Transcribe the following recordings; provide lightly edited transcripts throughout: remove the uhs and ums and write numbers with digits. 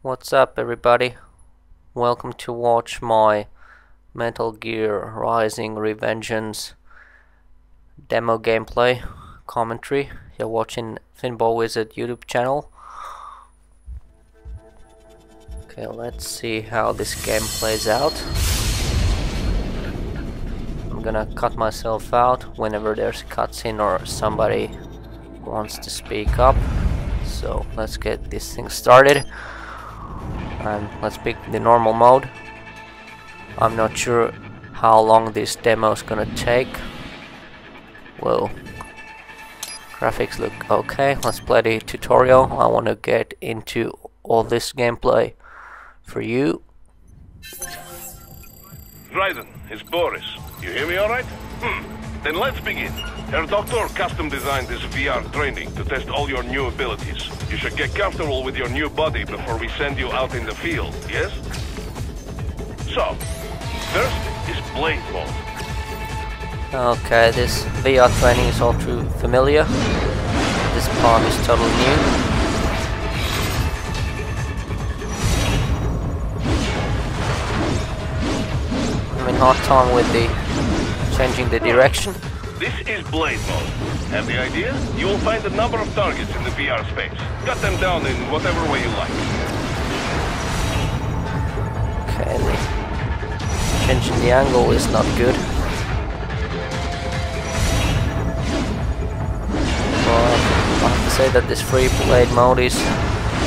What's up, everybody? Welcome to watch my Metal Gear Rising Revengeance demo gameplay commentary. You're watching FinnballWizard YouTube channel. Okay, let's see how this game plays out. I'm gonna cut myself out whenever there's a cutscene or somebody wants to speak up. So let's get this thing started. And let's pick the normal mode. I'm not sure how long this demo is gonna take. Well, graphics look okay. Let's play the tutorial. I want to get into all this gameplay for you. Raiden, it's Boris. You hear me alright? Then let's begin. Herr Doctor custom designed this VR training to test all your new abilities. You should get comfortable with your new body before we send you out in the field, yes? So, first is Blade Mode. Okay, this VR training is all too familiar. This part is totally new. I'm in hard time with the changing the direction. This is Blade Mode. Have the idea? You will find a number of targets in the VR space. Cut them down in whatever way you like. Okay, changing the angle is not good. But I have to say that this free blade mode is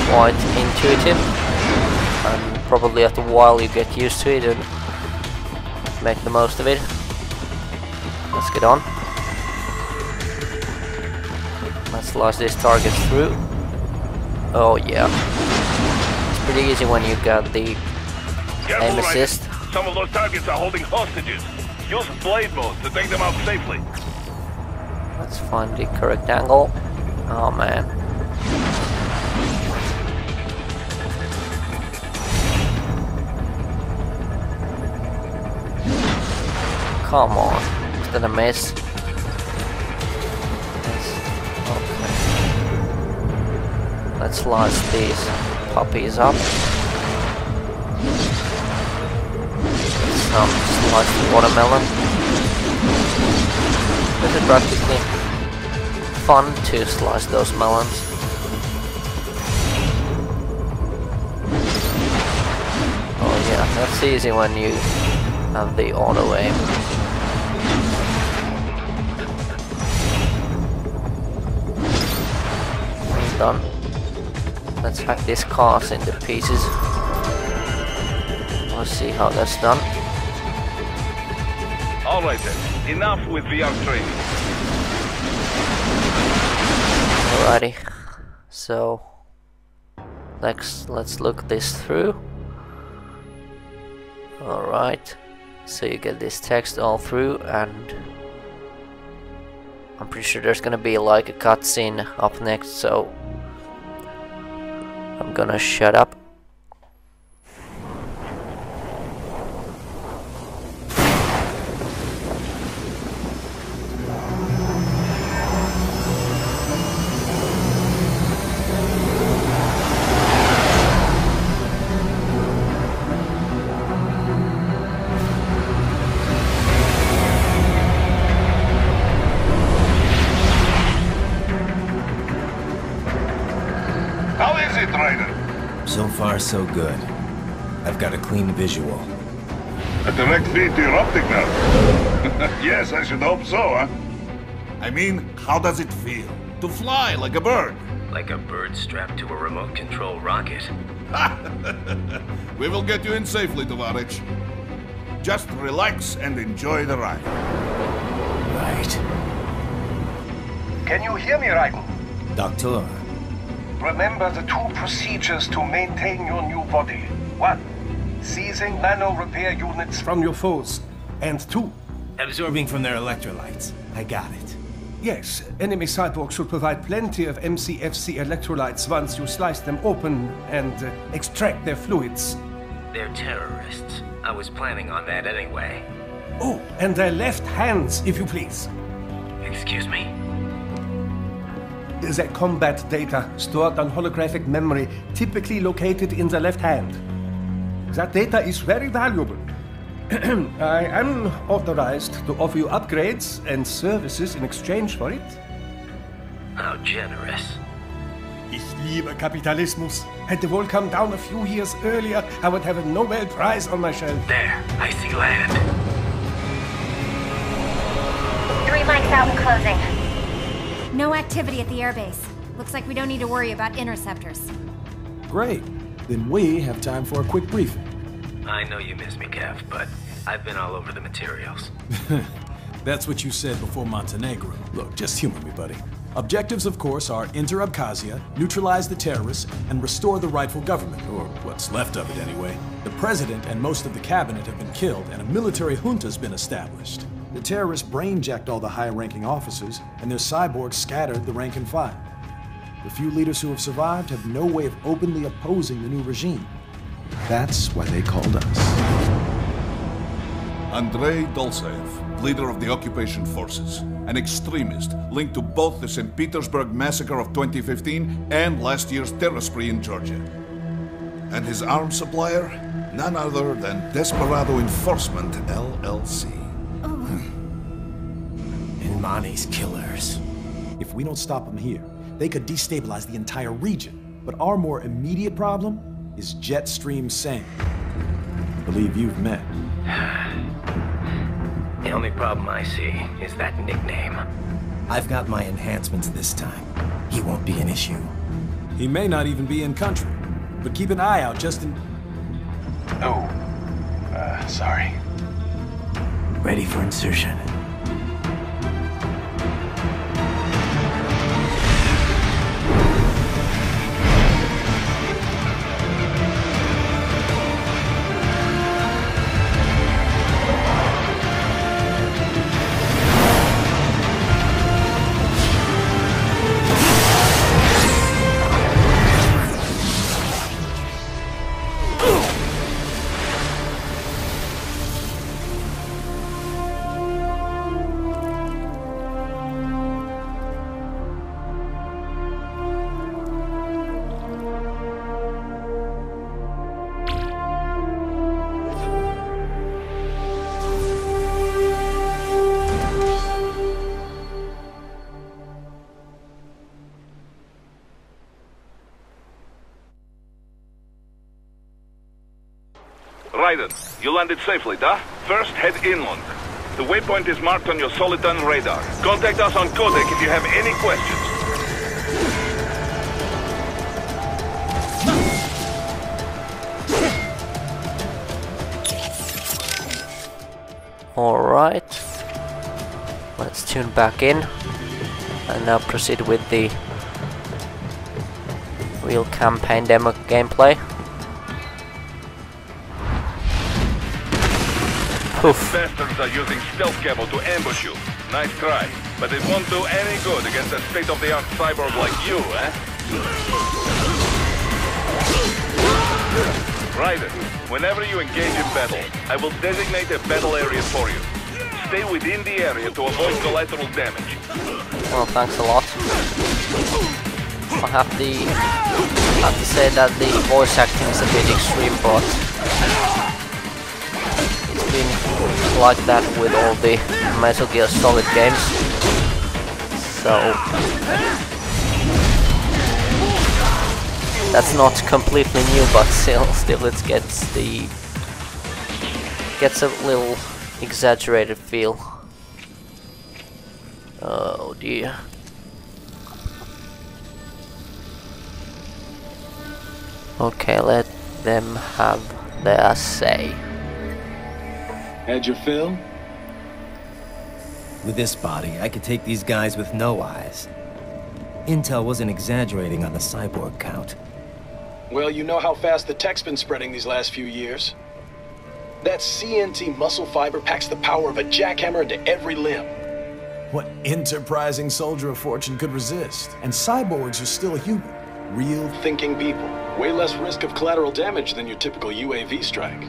quite intuitive, and probably after a while you get used to it and make the most of it. Let's get on. Let's slice these targets through. Oh yeah. It's pretty easy when you got the aim assist. Some of those targets are holding hostages. Use blade mode to take them out safely. Let's find the correct angle. Oh man. Come on. Is that a miss? Let's slice these puppies up. Let's slice the watermelon. This is practically fun to slice those melons. Oh yeah, that's easy when you have the auto aim. Done. Let's hack these cars into pieces. Let's see how that's done. Alright then, enough with VR training. Alrighty, so let's look this through. Alright, so you get this text all through, and I'm pretty sure there's gonna be like a cutscene up next, so I'm gonna shut up. How is it, Raiden? So far, so good. I've got a clean visual. A direct feed to your optic nerve. Yes, I should hope so, huh? I mean, how does it feel? To fly like a bird? Like a bird strapped to a remote control rocket. We will get you in safely, Tovarich. Just relax and enjoy the ride. Right. Can you hear me, Raiden? Doctor. Remember the two procedures to maintain your new body. 1. Seizing nano repair units from your foes. And 2. Absorbing from their electrolytes. I got it. Yes, enemy cyborgs should provide plenty of MCFC electrolytes once you slice them open and extract their fluids. They're terrorists. I was planning on that anyway. Oh, and their left hands, if you please. Excuse me? The combat data stored on holographic memory, typically located in the left hand. That data is very valuable. I am authorized to offer you upgrades and services in exchange for it. How generous. Ich liebe Kapitalismus. Had the wall come down a few years earlier, I would have a Nobel Prize on my shelf. There, I see land. 3 mics out and closing. No activity at the airbase. Looks like we don't need to worry about interceptors. Great. Then we have time for a quick briefing. I know you miss me, Kev, but I've been all over the materials. That's what you said before Montenegro. Look, just humor me, buddy. Objectives, of course, are enter Abkhazia, neutralize the terrorists, and restore the rightful government, or what's left of it anyway. The president and most of the cabinet have been killed, and a military junta's been established. The terrorists brain-jacked all the high-ranking officers, and their cyborgs scattered the rank and file. The few leaders who have survived have no way of openly opposing the new regime. That's why they called us. Andrei Dolzaev, leader of the occupation forces, an extremist linked to both the St. Petersburg massacre of 2015 and last year's terror spree in Georgia. And his arms supplier? None other than Desperado Enforcement, LLC. Money's killers. If we don't stop them here, they could destabilize the entire region. But our more immediate problem is Jetstream Sane. I believe you've met. The only problem I see is that nickname. I've got my enhancements this time. He won't be an issue. He may not even be in country. But keep an eye out just in... Oh, sorry. Ready for insertion. Raiden, you landed safely, da? First, head inland. The waypoint is marked on your Soliton radar. Contact us on Codec if you have any questions. Alright. Let's tune back in. And now proceed with the real campaign demo gameplay. Poof. Bastards are using stealth camo to ambush you. Nice try, but it won't do any good against a state-of-the-art cyborg like you, eh? Raiden, whenever you engage in battle, I will designate a battle area for you. Stay within the area to avoid collateral damage. Well, thanks a lot. I have to say that the voice acting is a bit extreme, but it's been like that with all the Metal Gear Solid games. So that's not completely new, but still it gets a little exaggerated feel. Oh dear. Okay, let them have their say. Had your fill? With this body, I could take these guys with no eyes. Intel wasn't exaggerating on the cyborg count. Well, you know how fast the tech's been spreading these last few years. That CNT muscle fiber packs the power of a jackhammer into every limb. What enterprising soldier of fortune could resist? And cyborgs are still human. Real thinking people. Way less risk of collateral damage than your typical UAV strike.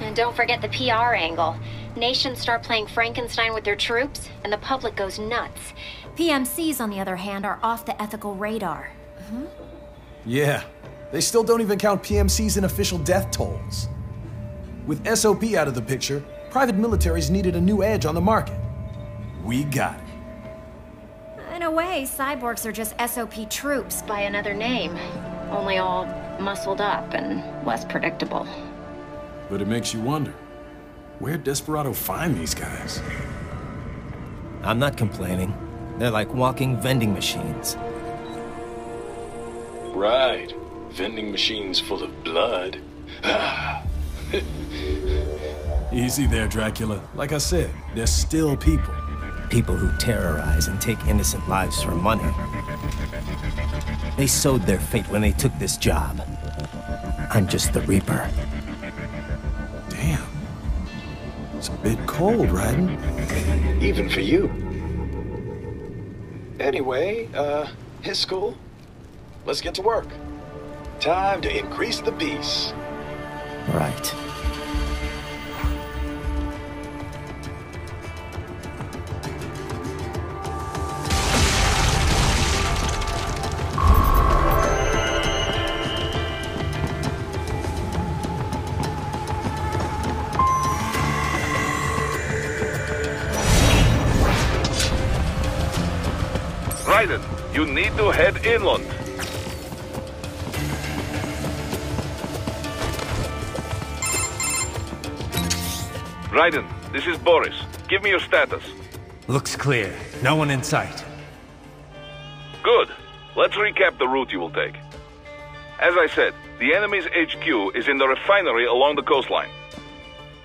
And don't forget the PR angle. Nations start playing Frankenstein with their troops, and the public goes nuts. PMCs, on the other hand, are off the ethical radar. Yeah, they still don't even count PMCs in official death tolls. With SOP out of the picture, private militaries needed a new edge on the market. We got it. In a way, cyborgs are just SOP troops by another name. Only all muscled up and less predictable. But it makes you wonder, where'd Desperado find these guys? I'm not complaining. They're like walking vending machines. Right. Vending machines full of blood. Easy there, Dracula. Like I said, they're still people. People who terrorize and take innocent lives for money. They sowed their fate when they took this job. I'm just the Reaper. Damn. It's a bit cold, Raiden. Even for you. Anyway, his school? Let's get to work. Time to increase the peace. Right. Raiden, you need to head inland. Raiden, this is Boris. Give me your status. Looks clear. No one in sight. Good. Let's recap the route you will take. As I said, the enemy's HQ is in the refinery along the coastline.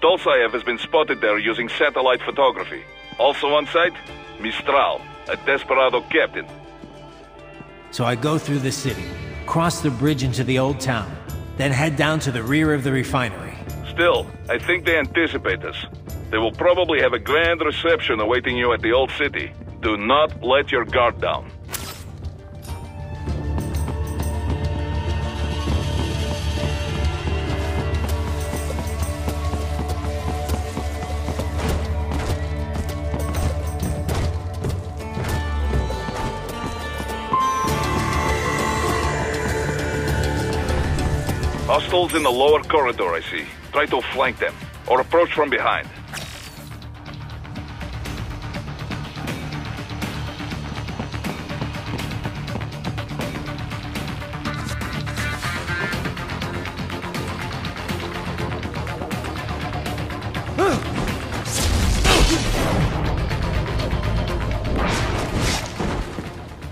Dolsaev has been spotted there using satellite photography. Also on site, Mistral, a Desperado captain. So I go through the city, cross the bridge into the old town, then head down to the rear of the refinery. Still, I think they anticipate us. They will probably have a grand reception awaiting you at the old city. Do not let your guard down. Hostiles in the lower corridor, I see. Try to flank them, or approach from behind.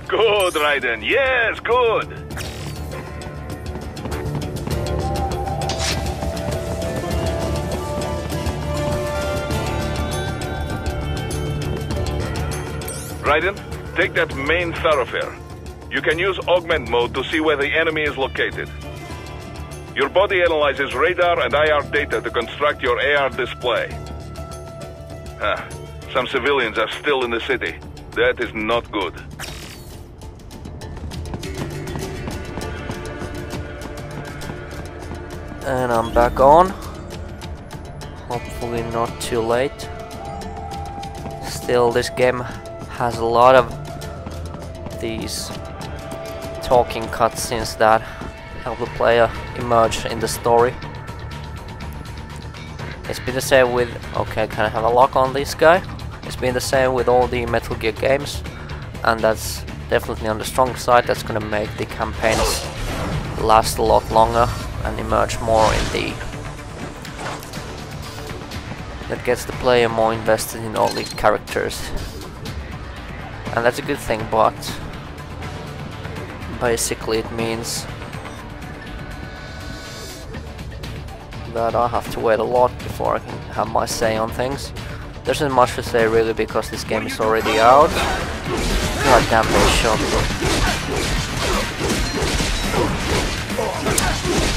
Good, Raiden. Yes, good. Raiden, take that main thoroughfare. You can use augment mode to see where the enemy is located. Your body analyzes radar and IR data to construct your AR display. Some civilians are still in the city. That is not good. And I'm back on. Hopefully not too late. Still, this game has a lot of these talking cutscenes that help the player emerge in the story. It's been the same with... Okay, can I have a lock on this guy? It's been the same with all the Metal Gear games, and that's definitely on the strong side. That's gonna make the campaigns last a lot longer and emerge more in the... That gets the player more invested in all the characters. And that's a good thing, but basically it means that I have to wait a lot before I can have my say on things. There isn't much to say really because this game is already out. God damn, they shot me.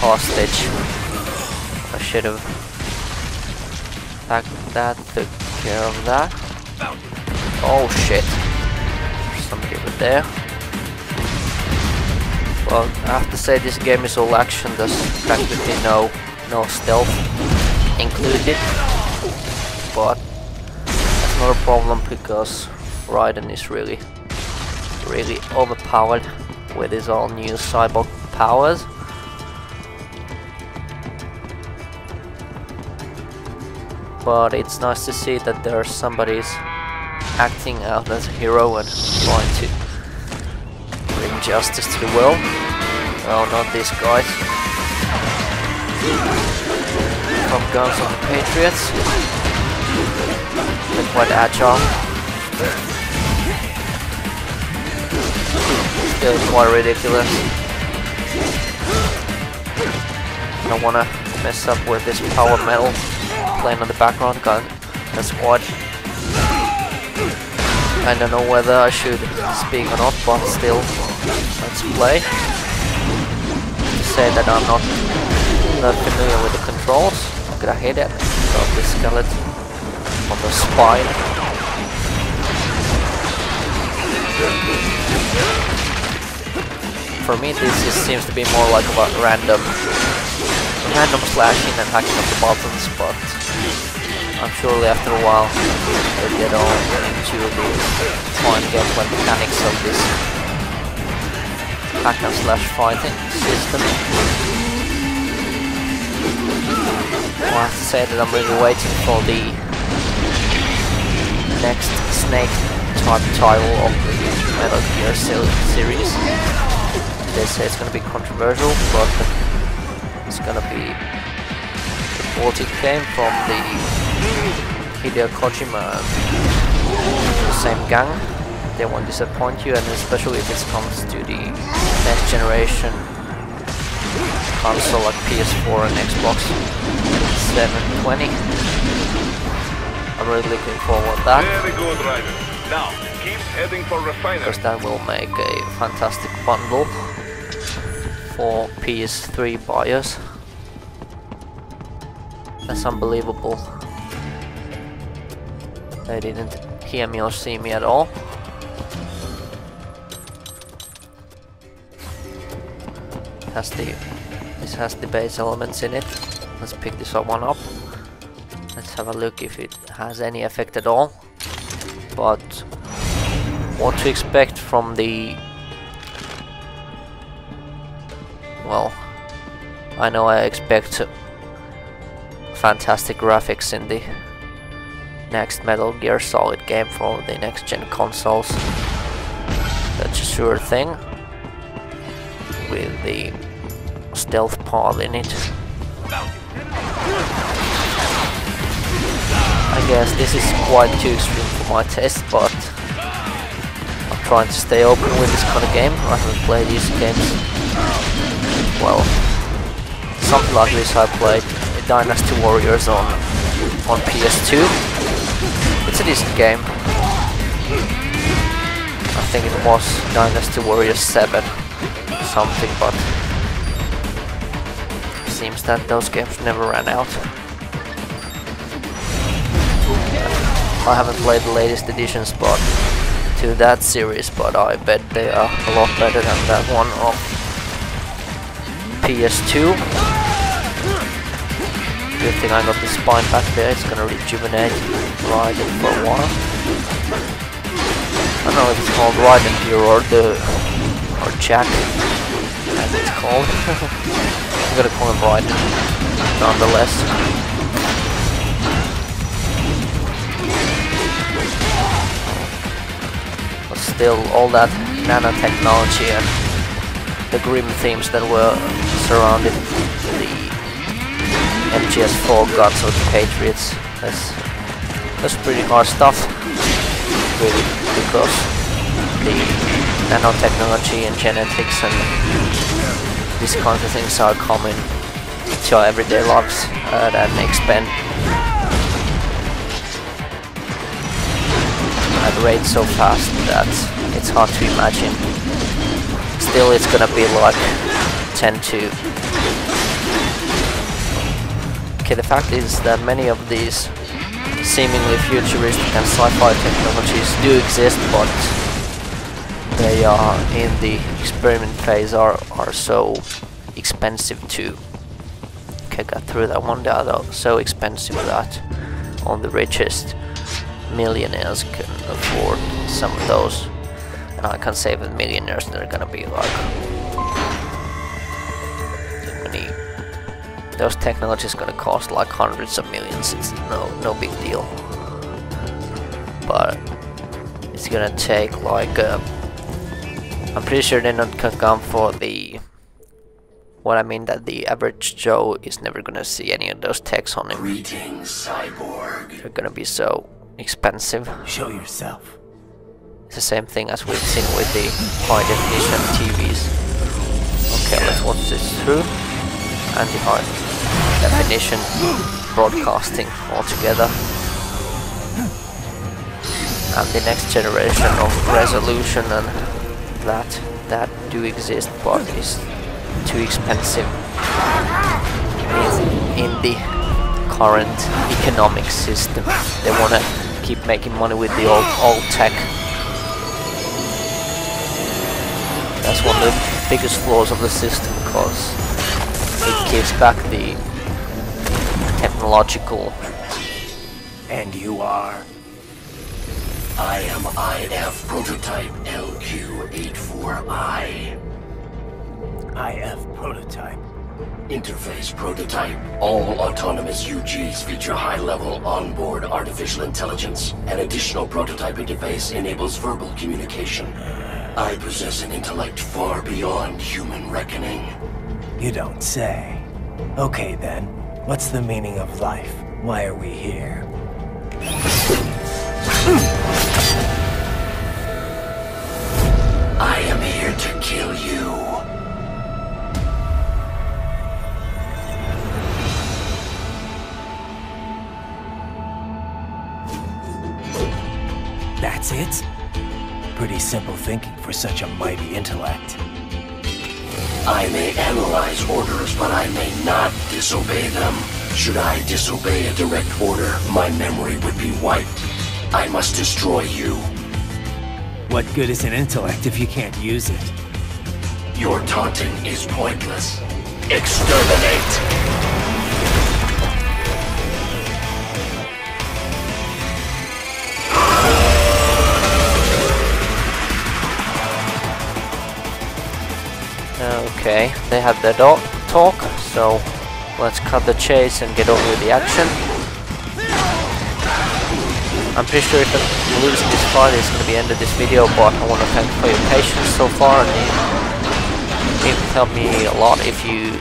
Hostage. I should have packed that, took care of that. Oh shit. Somebody over there. Well, I have to say this game is all action, there's practically no stealth included, but that's not a problem because Raiden is really really overpowered with his all new cyborg powers. But it's nice to see that there's somebody's acting out as a hero and trying to bring justice to the world. Oh, not these guys. From Guns of the Patriots. They're quite agile. Still quite ridiculous. I don't wanna mess up with this power metal playing on the background gun. That's quite. I don't know whether I should speak or not, but still, let's play. To say that I'm not familiar with the controls. I'm gonna hit it. Got the skeleton on the spine. For me, this seems to be more like about random slashing and hacking of the buttons, but I'm surely after a while they'll get on into the fine gameplay mechanics of this hack and slash fighting system. I have to say that I'm really waiting for the next Snake type title of the Metal Gear series. They say it's going to be controversial, but it's going to be the 40th game from the Hideo Kojima, the same gang. They won't disappoint you, and especially if it comes to the next generation console like PS4 and Xbox 720. I'm really looking forward to that. Very good, Ryder. Now, keep heading for Refinery. Because that will make a fantastic bundle for PS3 buyers. That's unbelievable. They didn't hear me or see me at all. This has the base elements in it. Let's pick this one up. Let's have a look if it has any effect at all. But what to expect from the... Well, I know I expect fantastic graphics in the next Metal Gear Solid game for the next gen consoles. That's a sure thing. With the stealth part in it. I guess this is quite too extreme for my taste, but I'm trying to stay open with this kind of game. I haven't played these games. Well, something like this I played Dynasty Warriors on PS2. It's a decent game. I think it was Dynasty Warriors 7 something, but it seems that those games never ran out. I haven't played the latest editions but to that series, but I bet they are a lot better than that one of PS2. Good thing I got the spine back there, it's gonna rejuvenate Raiden for a while. I don't know if it's called Raiden here or Jack, as it's called. I'm gonna call him Raiden, nonetheless. But still, all that nanotechnology and the grim themes that were surrounded the MGS4 Guns of the Patriots. That's pretty hard stuff, really, because the nanotechnology and genetics and these kinds of things are common to our everyday lives at an expense at a rate so fast that it's hard to imagine. Still, it's gonna be like 10 to... Okay, the fact is that many of these seemingly futuristic and sci-fi technologies do exist, but they are in the experiment phase, are so expensive to... Okay, got through that one there though. So expensive that only the richest millionaires can afford some of those. And I can save the millionaires, they're gonna be like many. Those technologies gonna cost like hundreds of millions. It's no big deal. But it's gonna take like I'm pretty sure they're not gonna come for the. What I mean that the average Joe is never gonna see any of those techs on him. Greetings, cyborg. They're gonna be so expensive. Show yourself. It's the same thing as we've seen with the high definition TVs. Okay, let's watch this through. Anti-high definition broadcasting altogether. And the next generation of resolution and that do exist, but is too expensive in the current economic system. They want to keep making money with the old tech. That's one of the biggest flaws of the system, because it gives back the technological. And you are? I am IF prototype LQ84I. IF prototype. Interface prototype. All autonomous UGs feature high-level onboard artificial intelligence. An additional prototype interface enables verbal communication. I possess an intellect far beyond human reckoning. You don't say. Okay then, what's the meaning of life? Why are we here? I am here to kill you. That's it? Pretty simple thinking for such a mighty intellect. I may analyze orders, but I may not disobey them. Should I disobey a direct order, my memory would be wiped. I must destroy you. What good is an intellect if you can't use it? Your taunting is pointless. Exterminate! Okay, they have their talk, so let's cut the chase and get over with the action. I'm pretty sure if I'm losing this fight, it's going to be the end of this video, but I want to thank you for your patience so far, and it would help me a lot if you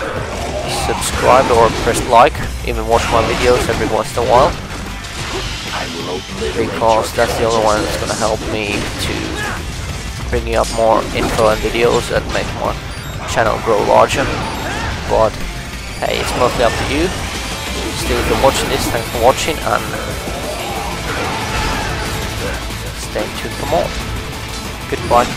subscribe or press like, even watch my videos every once in a while, because that's the only one that's going to help me to bring you up more info and videos and make my channel grow larger. But hey, it's mostly up to you. Still, if you're watching this, thanks for watching, and stay tuned for more. Goodbye.